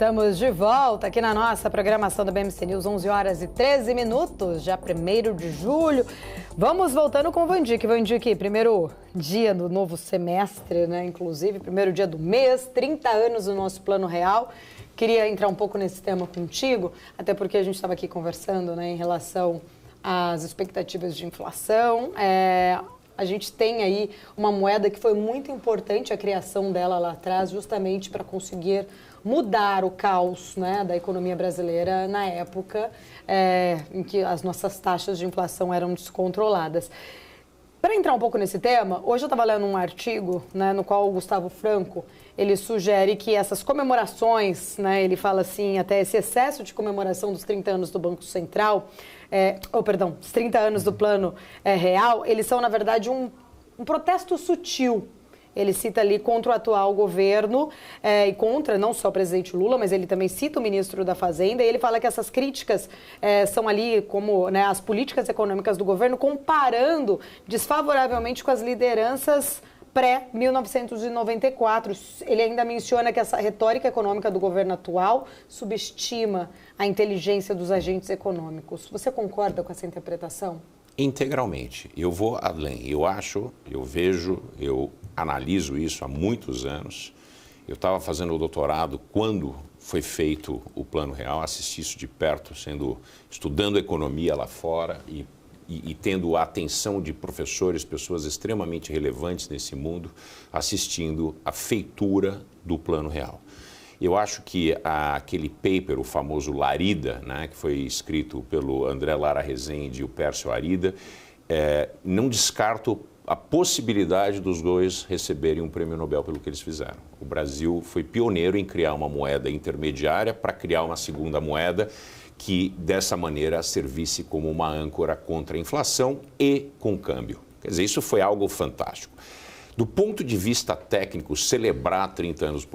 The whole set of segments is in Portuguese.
Estamos de volta aqui na nossa programação do BMC News, 11 horas e 13 minutos, já 1º de julho. Vamos voltando com o Vandique. Vandique, primeiro dia do novo semestre, né? Inclusive, primeiro dia do mês, 30 anos do nosso Plano Real. Queria entrar um pouco nesse tema contigo, até porque a gente estava aqui conversando, né, em relação às expectativas de inflação. A gente tem aí uma moeda que foi muito importante a criação dela lá atrás, justamente para conseguir mudar o caos, né, da economia brasileira na época em que as nossas taxas de inflação eram descontroladas. Para entrar um pouco nesse tema, hoje eu estava lendo um artigo, né, no qual o Gustavo Franco, ele sugere que essas comemorações, né, ele fala assim, até esse excesso de comemoração dos 30 anos do Banco Central, os 30 anos do Plano Real, eles são, na verdade, um protesto sutil. Ele cita ali contra o atual governo e contra não só o presidente Lula, mas ele também cita o ministro da Fazenda, e ele fala que essas críticas são ali como, né, as políticas econômicas do governo, comparando desfavoravelmente com as lideranças pré-1994. Ele ainda menciona que essa retórica econômica do governo atual subestima a inteligência dos agentes econômicos. Você concorda com essa interpretação? Integralmente. Eu vou além. Eu vejo, eu analiso isso há muitos anos. Eu estava fazendo o doutorado quando foi feito o Plano Real, assisti isso de perto, estudando economia lá fora e tendo a atenção de professores, pessoas extremamente relevantes nesse mundo, assistindo a feitura do Plano Real. Eu acho que aquele paper, o famoso Larida, né, que foi escrito pelo André Lara Rezende e o Pércio Arida, não descarto a possibilidade dos dois receberem um prêmio Nobel pelo que eles fizeram. O Brasil foi pioneiro em criar uma moeda intermediária para criar uma segunda moeda que, dessa maneira, servisse como uma âncora contra a inflação e com câmbio. Quer dizer, isso foi algo fantástico. Do ponto de vista técnico, celebrar 30 anos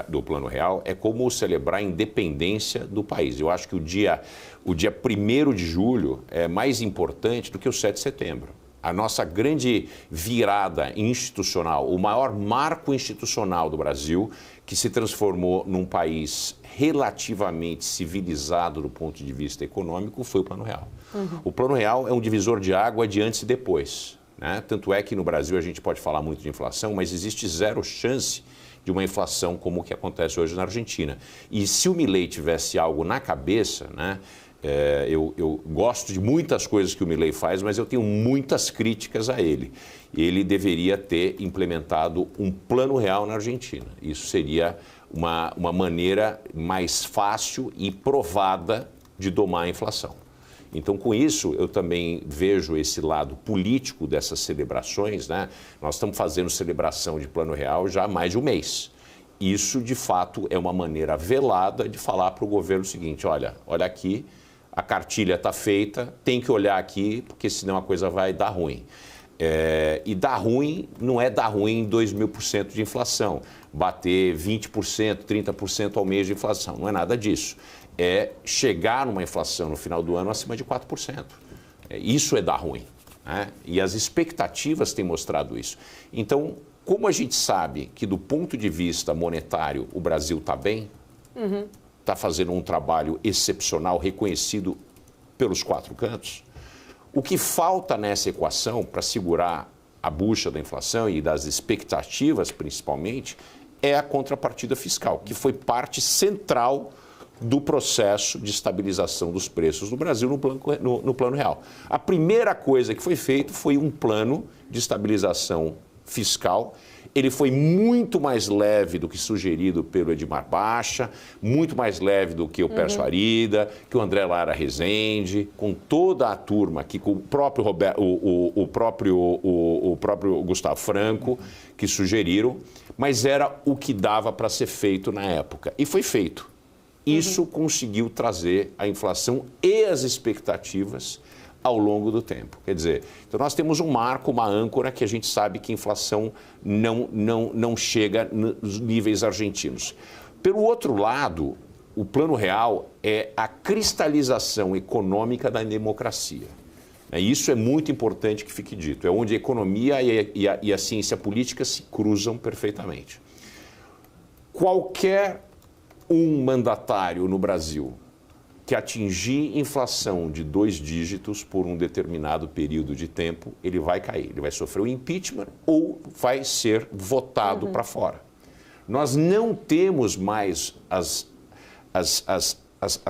do Plano Real é como celebrar a independência do país. Eu acho que o dia 1º de julho é mais importante do que o 7 de setembro. A nossa grande virada institucional, o maior marco institucional do Brasil, que se transformou num país relativamente civilizado do ponto de vista econômico, foi o Plano Real. Uhum. O Plano Real é um divisor de água de antes e depois, né? Tanto é que no Brasil a gente pode falar muito de inflação, mas existe zero chance de uma inflação como o que acontece hoje na Argentina. E se o Milei tivesse algo na cabeça, né? Eu gosto de muitas coisas que o Milei faz, mas eu tenho muitas críticas a ele. Ele deveria ter implementado um Plano Real na Argentina. Isso seria uma maneira mais fácil e provada de domar a inflação. Então, com isso, eu também vejo esse lado político dessas celebrações, né? Nós estamos fazendo celebração de Plano Real já há mais de um mês. Isso, de fato, é uma maneira velada de falar para o governo o seguinte: olha aqui, a cartilha está feita, tem que olhar aqui, porque senão a coisa vai dar ruim. E dar ruim não é dar ruim 2.000% de inflação, bater 20%, 30% ao mês de inflação, não é nada disso. É chegar numa inflação no final do ano acima de 4%. Isso é dar ruim, né? E as expectativas têm mostrado isso. Então, como a gente sabe que do ponto de vista monetário o Brasil está bem, está fazendo um trabalho excepcional, reconhecido pelos 4 cantos, o que falta nessa equação para segurar a bucha da inflação e das expectativas, principalmente, é a contrapartida fiscal, que foi parte central do processo de estabilização dos preços no Brasil no Plano Real. A primeira coisa que foi feito foi um plano de estabilização fiscal. Ele foi muito mais leve do que sugerido pelo Edmar Baixa, muito mais leve do que o Pércio Arida, que o André Lara Rezende, com toda a turma aqui, com o próprio, o próprio Gustavo Franco, que sugeriram, mas era o que dava para ser feito na época. E foi feito. Isso conseguiu trazer a inflação e as expectativas ao longo do tempo. Quer dizer, então nós temos um marco, uma âncora, que a gente sabe que a inflação não chega nos níveis argentinos. Pelo outro lado, o Plano Real é a cristalização econômica da democracia. Isso é muito importante que fique dito. É onde a economia e a ciência política se cruzam perfeitamente. Qualquer um mandatário no Brasil que atingir inflação de 2 dígitos por um determinado período de tempo, ele vai cair. Ele vai sofrer o impeachment ou vai ser votado para fora. Nós não temos mais a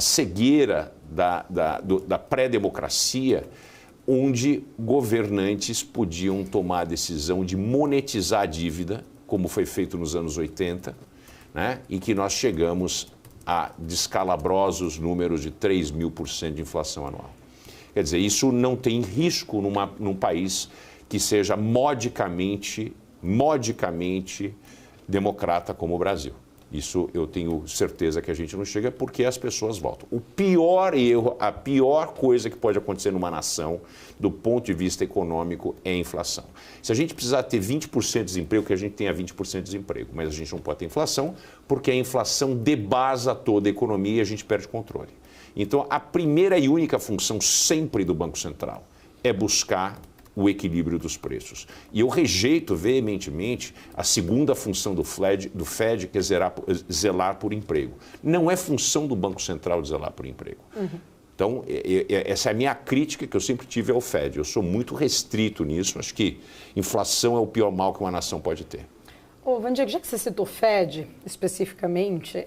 cegueira da pré-democracia, onde governantes podiam tomar a decisão de monetizar a dívida, como foi feito nos anos 80, né? E que nós chegamos a descalabrosos números de 3.000% de inflação anual. Quer dizer, isso não tem risco num país que seja modicamente democrata como o Brasil. Isso eu tenho certeza que a gente não chega porque as pessoas votam. O pior erro, a pior coisa que pode acontecer numa nação, do ponto de vista econômico, é a inflação. Se a gente precisar ter 20% de desemprego, que a gente tenha 20% de desemprego, mas a gente não pode ter inflação, porque a inflação debasa toda a economia e a gente perde controle. Então, a primeira e única função sempre do Banco Central é buscar o equilíbrio dos preços. E eu rejeito veementemente a segunda função do FED, que é zelar por emprego. Não é função do Banco Central de zelar por emprego. Então, essa é a minha crítica que eu sempre tive ao FED. Eu sou muito restrito nisso. Acho que inflação é o pior mal que uma nação pode ter. Ô, Vandir, já que você citou FED especificamente,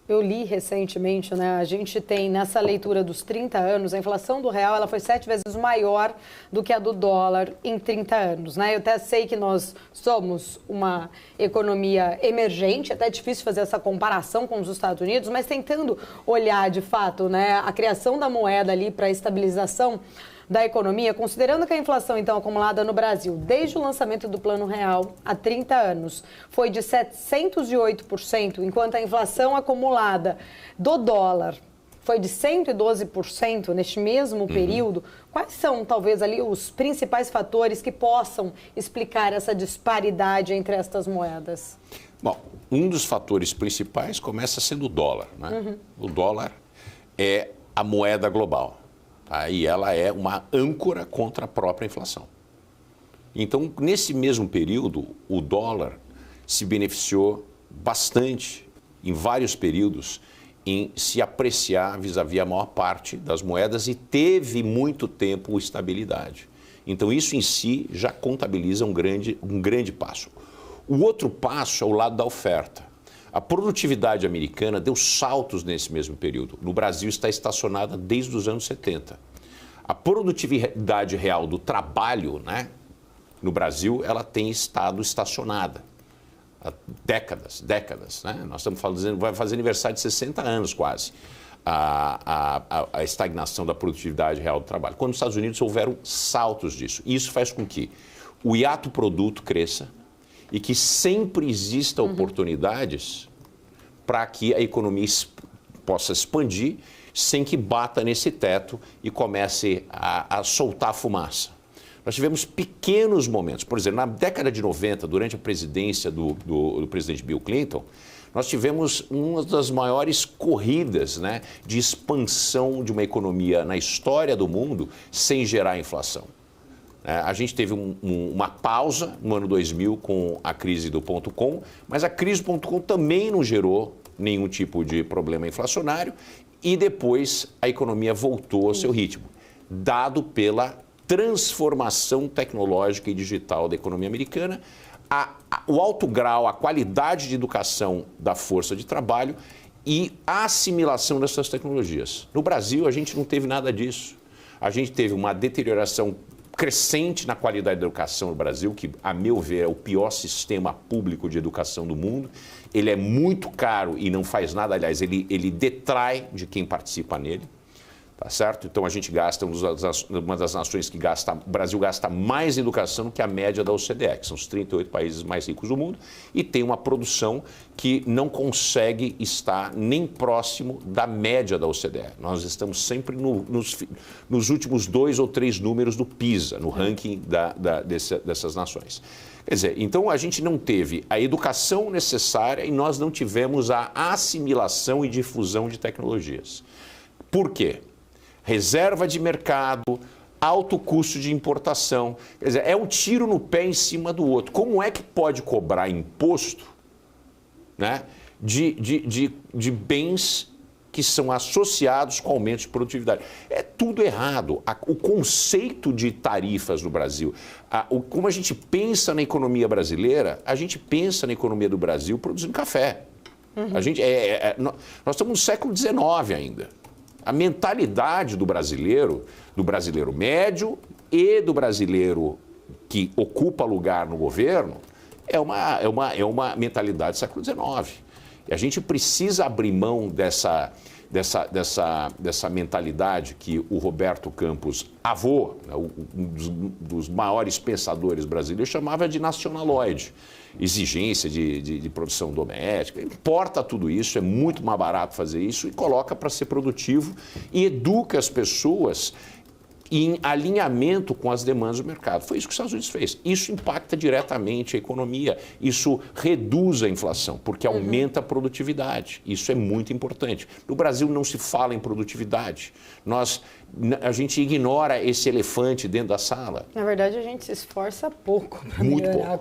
eu li recentemente, né, a gente tem nessa leitura dos 30 anos, a inflação do real ela foi 7 vezes maior do que a do dólar em 30 anos. Né? Eu até sei que nós somos uma economia emergente, até é difícil fazer essa comparação com os Estados Unidos, mas tentando olhar de fato, né, a criação da moeda ali para a estabilização da economia, considerando que a inflação, então, acumulada no Brasil, desde o lançamento do Plano Real há 30 anos, foi de 708%, enquanto a inflação acumulada do dólar foi de 112% neste mesmo período, quais são, talvez, ali os principais fatores que possam explicar essa disparidade entre estas moedas? Bom, um dos fatores principais começa sendo o dólar, né? O dólar é a moeda global. E ela é uma âncora contra a própria inflação. Então, nesse mesmo período, o dólar se beneficiou bastante, em vários períodos, em se apreciar vis-à-vis a maior parte das moedas e teve muito tempo estabilidade. Então, isso em si já contabiliza um grande passo. O outro passo é o lado da oferta. A produtividade americana deu saltos nesse mesmo período. No Brasil está estacionada desde os anos 70. A produtividade real do trabalho, né, no Brasil, ela tem estado estacionada há décadas. Né? Nós estamos falando, vai fazer aniversário de 60 anos quase, a estagnação da produtividade real do trabalho. Quando nos Estados Unidos houveram saltos disso. Isso faz com que o hiato produto cresça, e que sempre existam oportunidades para que a economia possa expandir sem que bata nesse teto e comece a soltar fumaça. Nós tivemos pequenos momentos. Por exemplo, na década de 90, durante a presidência do presidente Bill Clinton, nós tivemos uma das maiores corridas, né, de expansão de uma economia na história do mundo sem gerar inflação. A gente teve uma pausa no ano 2000 com a crise do .com, mas a crise do .com também não gerou nenhum tipo de problema inflacionário e depois a economia voltou ao seu ritmo, dado pela transformação tecnológica e digital da economia americana, o alto grau, a qualidade de educação da força de trabalho e a assimilação dessas tecnologias. No Brasil, a gente não teve nada disso. A gente teve uma deterioração crescente na qualidade da educação no Brasil, que, a meu ver, é o pior sistema público de educação do mundo. Ele é muito caro e não faz nada, aliás, ele detrai de quem participa nele, tá certo? Então, a gente gasta, uma das nações que gasta, o Brasil gasta mais em educação do que a média da OCDE, que são os 38 países mais ricos do mundo, e tem uma produção que não consegue estar nem próximo da média da OCDE. Nós estamos sempre nos últimos 2 ou 3 números do PISA, no ranking dessas nações. Quer dizer, então a gente não teve a educação necessária e nós não tivemos a assimilação e difusão de tecnologias. Por quê? Reserva de mercado, alto custo de importação. Quer dizer, é um tiro no pé em cima do outro. Como é que pode cobrar imposto, né, de bens que são associados com aumento de produtividade. É tudo errado. O conceito de tarifas no Brasil, como a gente pensa na economia brasileira, a gente pensa na economia do Brasil produzindo café. A gente, nós estamos no século XIX ainda. A mentalidade do brasileiro médio e do brasileiro que ocupa lugar no governo é uma mentalidade do século XIX. E a gente precisa abrir mão dessa mentalidade que o Roberto Campos, avô, né, um dos maiores pensadores brasileiros, chamava de nacionaloide. Exigência de produção doméstica, importa tudo isso, é muito mais barato fazer isso e coloca para ser produtivo e educa as pessoas em alinhamento com as demandas do mercado. Foi isso que os Estados Unidos fez. Isso impacta diretamente a economia, isso reduz a inflação, porque aumenta a produtividade. Isso é muito importante. No Brasil não se fala em produtividade. A gente ignora esse elefante dentro da sala. Na verdade, a gente se esforça pouco para muito melhorar pouco.